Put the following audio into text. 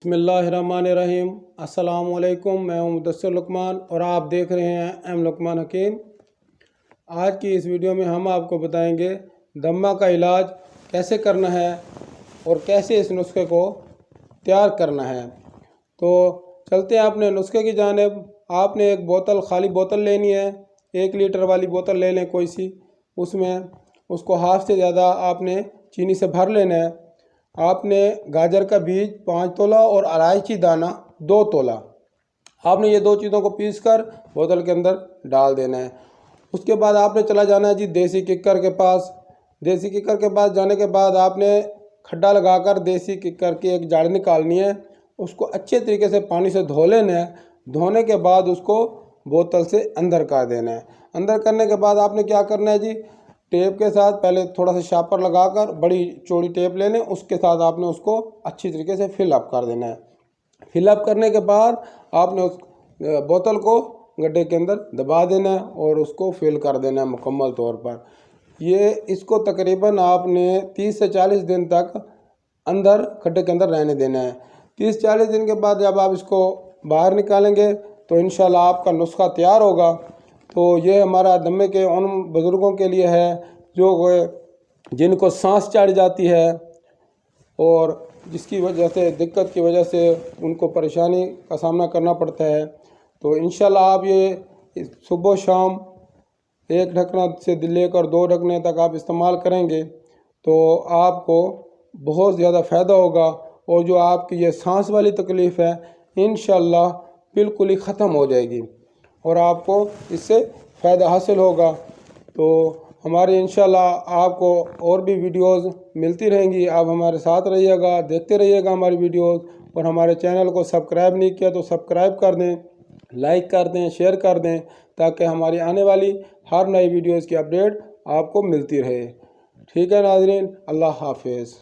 बिस्मिल्लाहिर्रहमानिर्रहीम। अस्सलामुअलैकुम। मैं हूं मुदस्सिर लुकमान और आप देख रहे हैं एम लुकमान हकीम। आज की इस वीडियो में हम आपको बताएंगे दम्मा का इलाज कैसे करना है और कैसे इस नुस्खे को तैयार करना है। तो चलते हैं अपने नुस्खे की जानिब। आपने एक बोतल, खाली बोतल लेनी है। 1 लीटर वाली बोतल ले लें कोई सी। उसमें उसको हाफ से ज़्यादा आपने चीनी से भर लेना है। आपने गाजर का बीज 5 तोला और इलायची दाना 2 तोला, आपने ये 2 चीज़ों को पीसकर बोतल के अंदर डाल देना है। उसके बाद आपने चला जाना है जी देसी किक्कर के पास। देसी किक्कर के पास जाने के बाद आपने खड्डा लगाकर देसी किक्कर की एक जाड़ निकालनी है। उसको अच्छे तरीके से पानी से धो लेना है। धोने के बाद उसको बोतल से अंदर कर देना है। अंदर करने के बाद आपने क्या करना है जी, टेप के साथ पहले थोड़ा सा शापर लगाकर बड़ी चौड़ी टेप ले लें। उसके साथ आपने उसको अच्छी तरीके से फिलअप कर देना है। फिलअप करने के बाद आपने उस बोतल को गड्ढे के अंदर दबा देना है और उसको फिल कर देना है मुकम्मल तौर पर। इसको तकरीबन आपने 30 से 40 दिन तक अंदर गड्ढे के अंदर रहने देना है। 30-40 दिन के बाद जब आप इसको बाहर निकालेंगे तो इंशाल्लाह आपका नुस्खा तैयार होगा। तो ये हमारा दम्मे के उन बुज़ुर्गों के लिए है जो जिनको सांस चढ़ जाती है और जिसकी वजह से, दिक्कत की वजह से उनको परेशानी का सामना करना पड़ता है। तो इंशाल्लाह आप ये सुबह शाम 1 ढकना से लेकर 2 ढकने तक आप इस्तेमाल करेंगे तो आपको बहुत ज़्यादा फ़ायदा होगा। और जो आपकी ये सांस वाली तकलीफ़ है इंशाल्लाह बिल्कुल ही ख़त्म हो जाएगी और आपको इससे फ़ायदा हासिल होगा। तो हमारे इंशाल्लाह आपको और भी वीडियोस मिलती रहेंगी। आप हमारे साथ रहिएगा, देखते रहिएगा हमारी वीडियोस। और हमारे चैनल को सब्सक्राइब नहीं किया तो सब्सक्राइब कर दें, लाइक कर दें, शेयर कर दें, ताकि हमारी आने वाली हर नई वीडियोस की अपडेट आपको मिलती रहे। ठीक है नाज़रीन, अल्लाह हाफिज़।